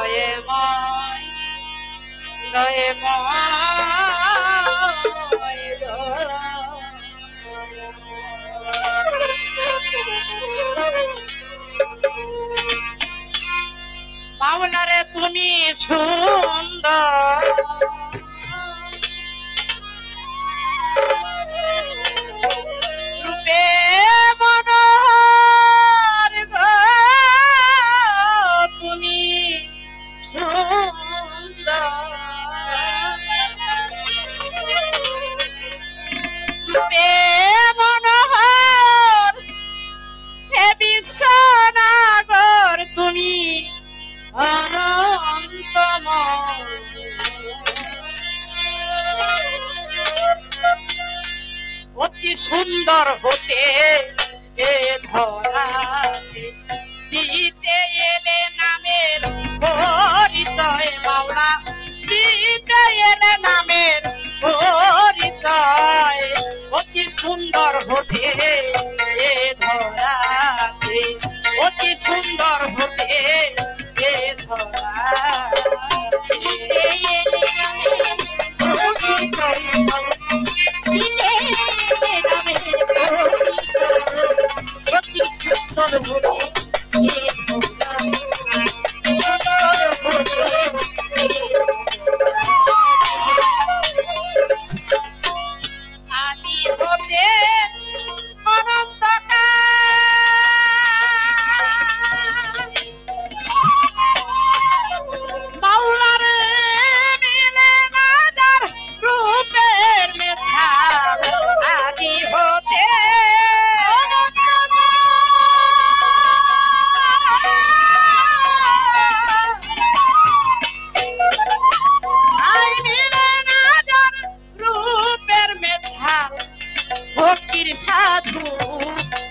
দয়েময় দয়েময় মাওলারে তুমি সুন্দর রূপে মনোহর গো তুমি সুন্দর রূপে মনোহর হে বিশ্বনাগর তুমি অনন্তময় অতি সুন্দর হতে এ ধরাতে দিতে এলে নামের পরিচয় মাওলা দিতে এলে নামের পরিচয় অতি সুন্দর হতে এ ধরাতে অতি সুন্দর হতে এ আমি হতে মাওলারে মিলে নাজার রূপের মেধা আদি হতে রূপের মেধা ফকির সাধু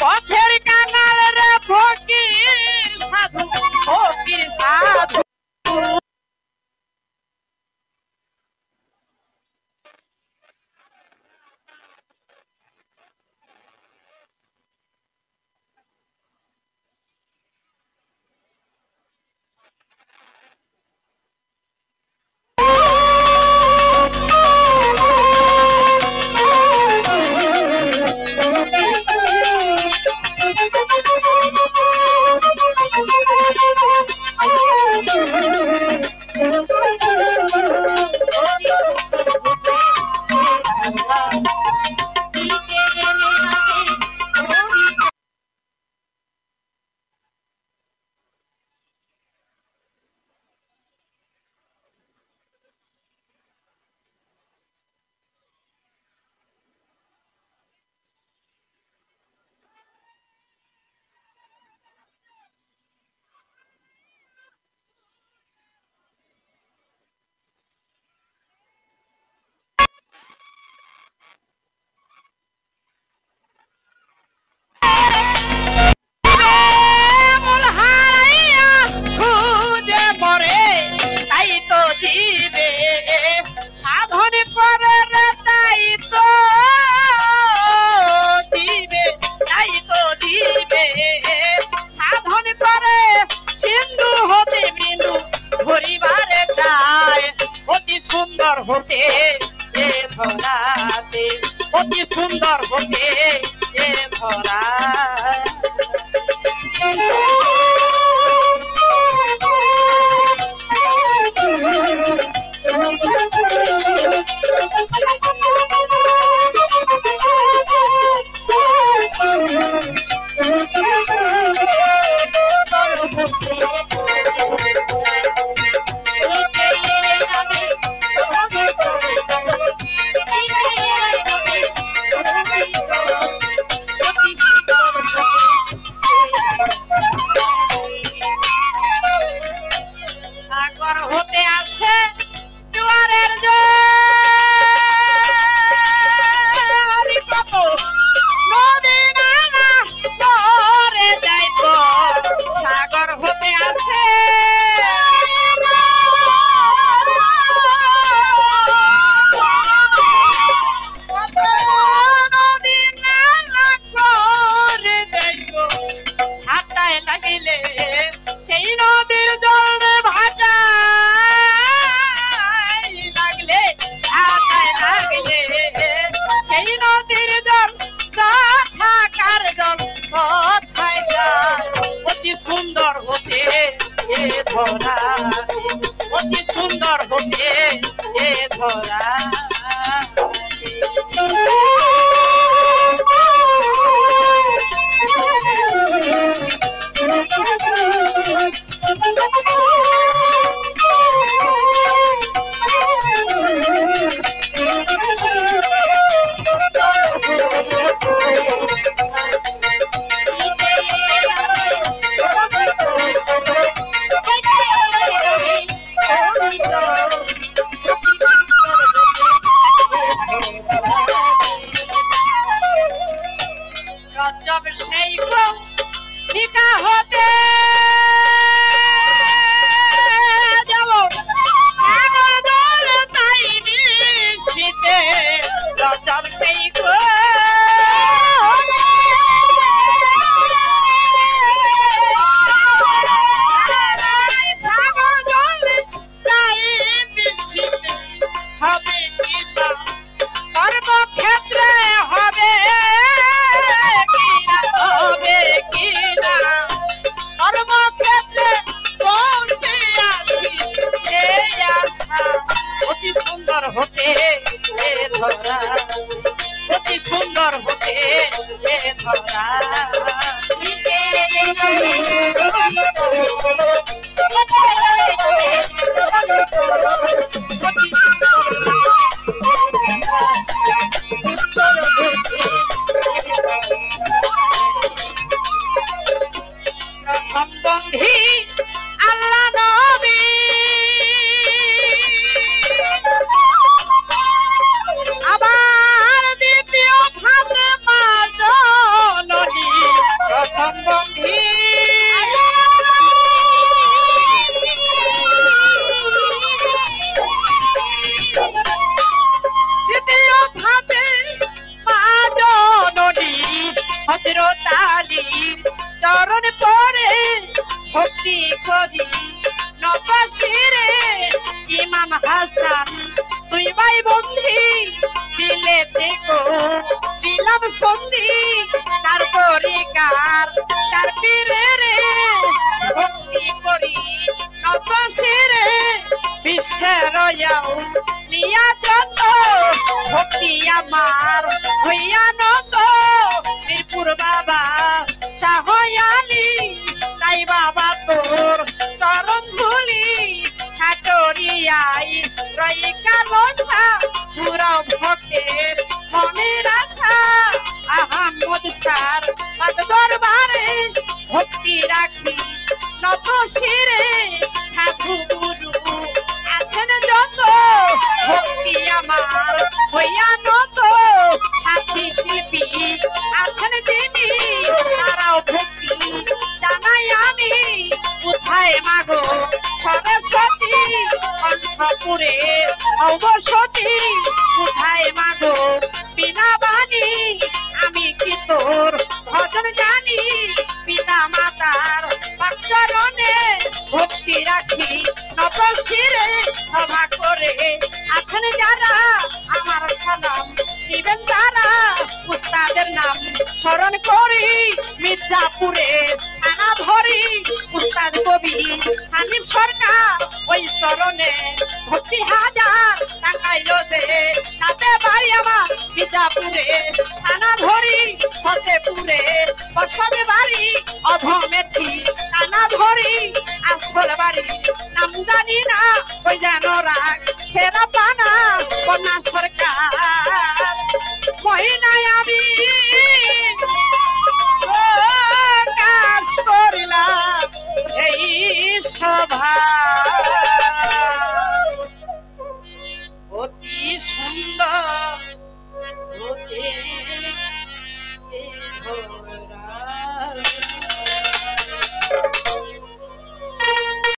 পথের কাঙাল রে ফকির সাধু ফকির সাধু হতে এ ধরাতে অতি সুন্দর হতে এ ধরা লাগিলে সেই নদীর জল ভাটা সুন্দর হতে এ ধরা জব সেই ঠিকা হতে যাব তাই নিশ্চিতে জব সেই হবে সর্বক্ষেত্রে হবে সর্বক্ষেত্রে অতি সুন্দর হতে ধরা অতি সুন্দর হতে ধরা সম্বন্ধী আল্লাহ নবী আবার দ্বিতীয় ফাতেমা জননী সম্বন্ধী দ্বিতীয় ফাতেমা জননী হযরত আলী চরণ পরে ভক্তি করি নবশিরে ইমাম হাসান দুই ভাই বন্ধি দিলে দেখো দিলাম সন্ধি তার পরিকার তার পীরে রে ভক্তি করি নবশিরে বিশ্বের যাও নিয়া যত ভক্তি আমার হইয়া নত বীরপুর বাবা সাহয়ালি তাই বাবা তোর চরণ ধুলি ছাটরিয়াই রই কালসা পুরা ভক্তের মনে রাখা আহমদ সার দরবারে ভক্তি রাখি নত শিরে সাধু গুরু আছেন যত ভক্তি আমার হইয়া নত সাথী শিল্পী আছেন যিনি তারাও ভক্তি জানাই আমি কোথায় মাগো সরস্বতী কণ্ঠপুরে অবসতী কোথায় মাগো বিনা বাণী আমি কি তোর ভজন জানি পিতা মাতার চরণে ভক্তি রাখি নবশিরে সভা করে আছেন যারা আমার সালাম দিবেন তারা উস্তাদের নাম স্মরণ করি মির্জাপুরে থানা ধরি উস্তাদ কবি হানিফ সরকার ওই চরণে ভক্তি হাজার টাকাইল যে তাতে ভাই আমার মির্জাপুরে থানা ধরি ফতেপুরে বসবে বাড়ি অধমেথি থানা ধরি আসল বাড়ি নাম জানি না ওই যেন রাগ সেরা পানা কন্যা